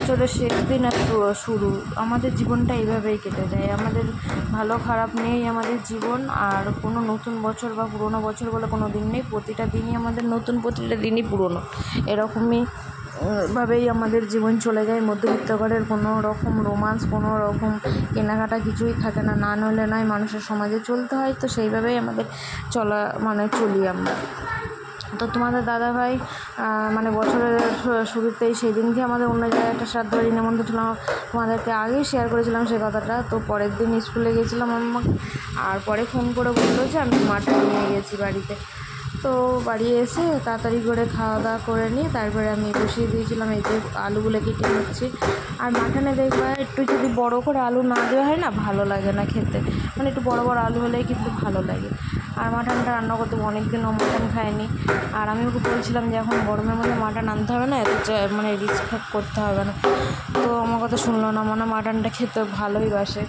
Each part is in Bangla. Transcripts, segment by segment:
বছরের শেষ দিন আর শুরু, আমাদের জীবনটা এইভাবেই কেটে যায়। আমাদের ভালো খারাপ নেই আমাদের জীবন, আর কোনো নতুন বছর বা পুরনো বছর বলে কোনো দিন নেই। প্রতিটা দিনই আমাদের নতুন, প্রতিটা দিনই পুরনো, এরকমই ভাবেই আমাদের জীবন চলে যায়। মধ্যবিত্ত ঘরের কোনো রকম রোমান্স, কোনো রকম কেনাকাটা কিছুই থাকে না, না নইলে নয়, মানুষের সমাজে চলতে হয়। তো সেইভাবেই আমাদের চলা, চলি আমরা। তো তোমাদের দাদাভাই মানে বছরের শুরুতেই সেই দিনকে আমাদের অন্য জায়গায় একটা শ্রাদ্ধ বাড়ি নেমন্তন্ন ছিল, তোমাদেরকে আগেই শেয়ার করেছিলাম সে কথাটা। তো পরের দিন স্কুলে গেছিলাম আমাকে, আর পরে ফোন করে বললো যে আমি মাটন নিয়ে গেছি বাড়িতে। তো বাড়ি এসে তাড়াতাড়ি করে খাওয়া দাওয়া করে নিয়ে তারপরে আমি বসিয়ে দিয়েছিলাম এই যে আলুগুলো কেটে নিচ্ছি। আর মাটনে দেখবে একটু যদি বড় করে আলু না দেওয়া হয় না, ভালো লাগে না খেতে, মানে একটু বড় বড় আলু হলেই কিন্তু ভালো লাগে। আর মাটনটা রান্না করতে অনেক দিনও মাটন খাইনি। আর আমি ওকে বলছিলাম যে এখন গরমের মধ্যে মাটন আনতে হবে না, এত মানে রিস্ক করতে হবে না। তো আমার কথা শুনলো না, মাটনটা খেতে ভালোই বাসে।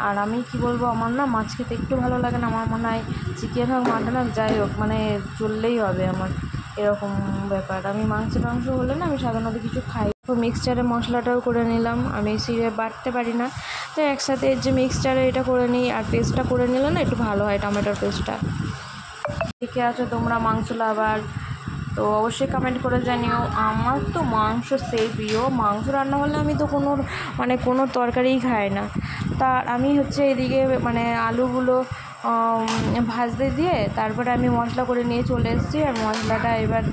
আর আমি কি বলবো, আমার না মাছ খেতে একটু ভালো লাগে না। আমার মনে হয় চিকেন হোক মাটন হোক যাই হোক, মানে চললেই হবে আমার, এরকম ব্যাপার। আমি মাংস হলে না আমি সাধারণত কিছু খাই। তো মিক্সচারে মশলাটাও করে নিলাম, আমি সিরে বাটতে পারি না, তো একসাথে যে মিক্সচারে এটা করে নিই। আর পেস্টটা করে নিলে না একটু ভালো হয়, টমেটোর পেস্টটা। দেখে আছো তোমরা মাংস লাভার, তো অবশ্যই কমেন্ট করে জানিও। আমার তো মাংস সেই প্রিয়, মাংস রান্না হলে আমি তো কোনো তরকারিই খাই না। তা আমি হচ্ছে এদিকে আলুগুলো ভাজতে দিয়ে তারপরে আমি মশলা করে নিয়ে চলে এসেছি। আর মশলাটা এবার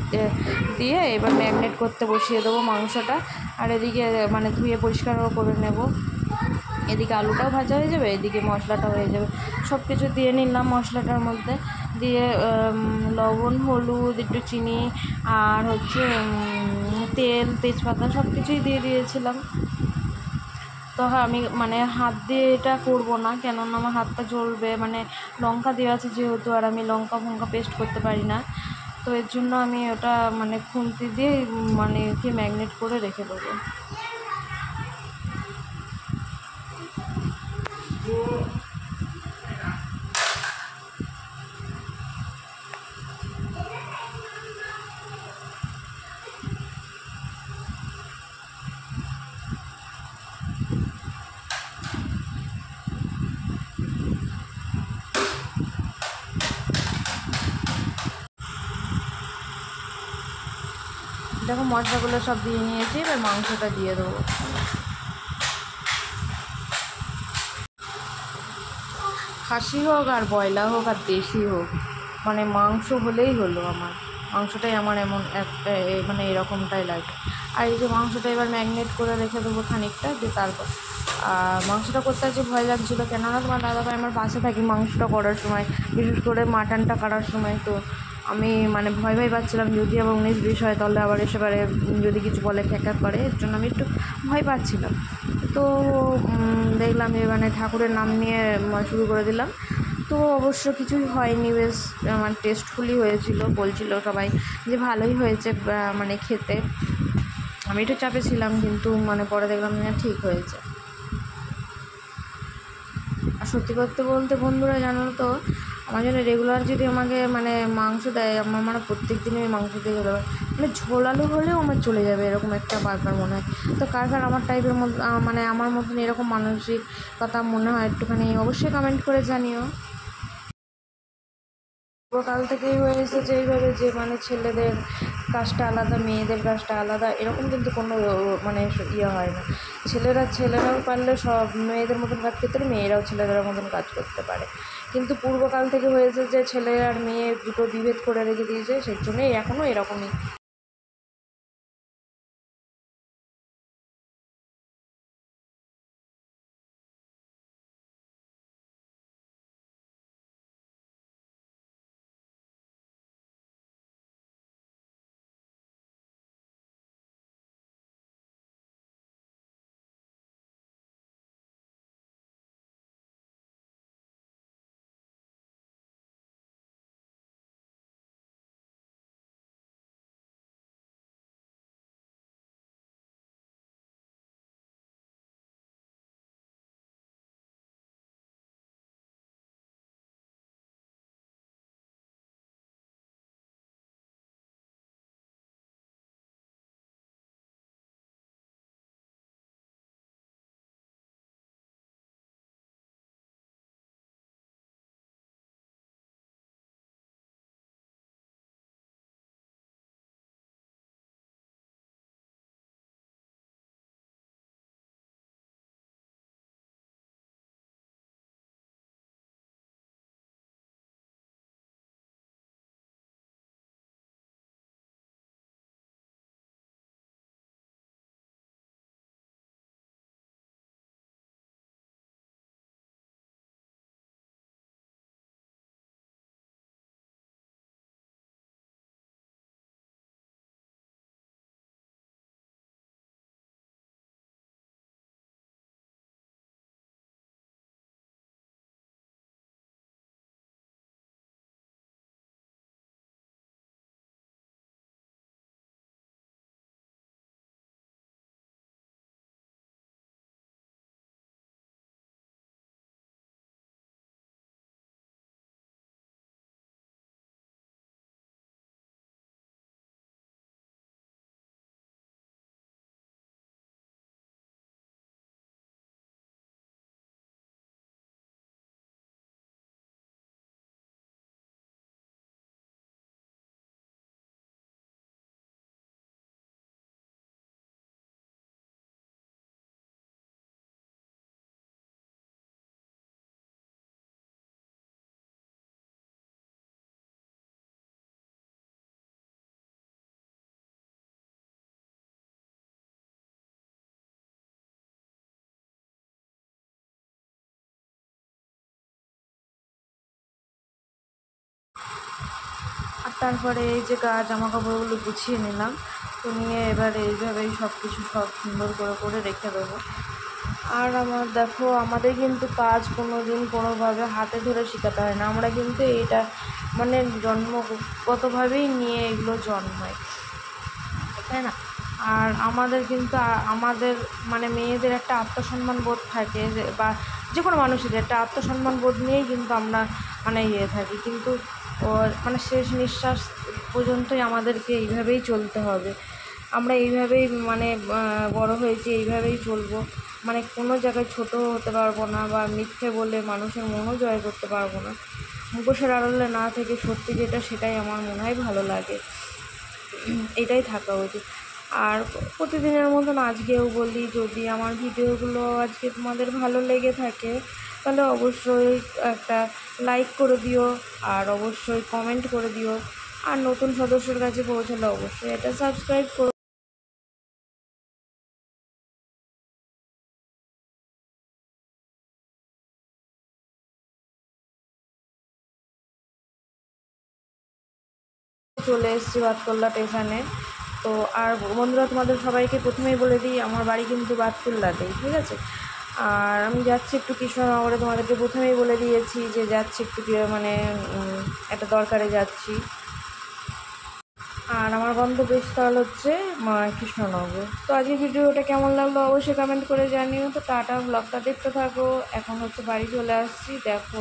দিয়ে এবার ম্যারিনেট করতে বসিয়ে দেবো মাংসটা। আর এদিকে ধুয়ে পরিষ্কারও করে নেব। এদিকে আলুটাও ভাজা হয়ে যাবে, এদিকে মশলাটাও হয়ে যাবে। সব কিছু দিয়ে নিলাম মশলাটার মধ্যে, দিয়ে লবণ, হলুদ, একটু চিনি আর হচ্ছে তেল, তেজপাতা সব কিছুই দিয়ে দিয়েছিলাম। তো আমি হাত দিয়ে এটা করবো না, কেননা আমার হাতটা জ্বলবে, লঙ্কা দেওয়া আছে যেহেতু, আর আমি লঙ্কা পেস্ট করতে পারি না। তো এর জন্য আমি ওটা খুন্তি দিয়ে কি ম্যারিনেট করে রেখে দেবো। দেখো মশলাগুলো সব দিয়ে নিয়েছি, এবার মাংসটা দিয়ে দেবো। খাসি হোক আর ব্রয়লার হোক আর দেশি হোক, মাংস হলেই হলো আমার। মাংসটাই আমার এমন একটা এরকমটাই লাগে। আর এই যে মাংসটা এবার ম্যারিনেট করে রেখে দেবো খানিকটা, দিয়ে তারপর মাংসটা করতে আজকে ভয় লাগছিলো, কেননা তোমার দাদাভাই আমার পাশে থাকি মাংসটা করার সময়, বিশেষ করে মাটনটা কাটার সময়। তো আমি ভয় পাচ্ছিলাম, যদি আবার 19-20 হয় তাহলে আবার এসে পারে, যদি কিছু বলে খ্যাকার করে, এর জন্য আমি একটু ভয় পাচ্ছিলাম। তো দেখলাম যে ঠাকুরের নাম নিয়ে শুরু করে দিলাম। তো অবশ্য কিছুই হয়নি, বেশ টেস্টফুলি হয়েছিল, বলছিল সবাই যে ভালোই হয়েছে খেতে। আমি একটু চাপে ছিলাম, কিন্তু পরে দেখলাম ঠিক হয়েছে। আর সত্যি করতে বলতে বন্ধুরা, জানো তো, আমার জন্য রেগুলার যদি আমাকে মানে মাংস দেয়, আমার মানে প্রত্যেক দিনই আমি মাংস দিয়ে চলে যাবে, মানে ঝোল আলু হলেও আমার চলে যাবে, এরকম একটা ব্যাপার মনে হয়। তো কার কার আমার টাইপের মতো মানে আমার মতন এরকম মানসিকতা মনে হয়, একটুখানি অবশ্যই কমেন্ট করে জানিও। কাল থেকেই হয়ে এসেছে এইভাবে যে মানে ছেলেদের কাজটা আলাদা, মেয়েদের কাজটা আলাদা, এরকম কিন্তু কোনো মানে ইয়ে হয় না। ছেলেরাও পারলে সব মেয়েদের মতন কাজ করতে পারে, মেয়েরাও ছেলেদের মতন কাজ করতে পারে। কিন্তু পূর্বকাল থেকে হয়েছে যে ছেলে আর মেয়ে দুটো বিভেদ করে রেখে দিয়েছে, সেই জন্যই এখনও এরকমই। আর তারপরে এই যে জামা কাপড়গুলো গুছিয়ে নিলাম, তো নিয়ে এবারে এইভাবেই সব কিছু সব সুন্দর করে করে রেখে দেবো। আর দেখো, আমাদের কিন্তু কাজ কোনো দিন কোনোভাবে হাতে ধরে শেখাতে হয় না, আমরা কিন্তু এটা মানে জন্মগতভাবেই নিয়ে এগুলো জন্মায়, তাই না? আর আমাদের কিন্তু আমাদের মানে মেয়েদের একটা আত্মসম্মান বোধ থাকে, যে বা যে কোনো মানুষের একটা আত্মসম্মান বোধ নিয়েই কিন্তু আমরা মানে থাকি, কিন্তু মানে শেষ নিঃশ্বাস পর্যন্তই আমাদেরকে এইভাবেই চলতে হবে। আমরা এইভাবেই মানে বড় হয়েছি, এইভাবেই চলবো, মানে কোনো জায়গায় ছোট হতে পারবো না, বা মিথ্যে বলে মানুষের মনও জয় করতে পারবো না। মুখোশের আড়ালে না থেকে সত্যি যেটা, সেটাই আমার মনে হয় ভালো লাগে, এটাই থাকা উচিত। আর প্রতিদিনের মতন আজকেও বলি, যদি আমার ভিডিওগুলো আজকে তোমাদের ভালো লেগে থাকে, তাহলে অবশ্যই একটা লাইক করে দিও, আর অবশ্যই কমেন্ট করে দিও, আর নতুন সদস্যর কাছে পৌঁছালে অবশ্যই এটা সাবস্ক্রাইব করো। চলে এসেছি বাতকুল্লা স্টেশনে। তো আর বন্ধুরা, তোমাদের সবাইকে প্রথমেই বলে দিই, আমার বাড়ি কিন্তু বাতকুল্লাতেই, ঠিক আছে? আর আমি যাচ্ছি একটু কৃষ্ণনগরে, তোমাদেরকে প্রথমেই বলে দিয়েছি যে যাচ্ছি একটু মানে একটা দরকারে যাচ্ছি। আর আমার গন্তব্যস্থল হচ্ছে কৃষ্ণনগর। তো আজকের ভিডিওটা কেমন লাগলো অবশ্যই কমেন্ট করে জানিও। তো টাটা, ব্লগটা দেখতে থাকো। এখন হচ্ছে বাড়ি চলে আসছি, দেখো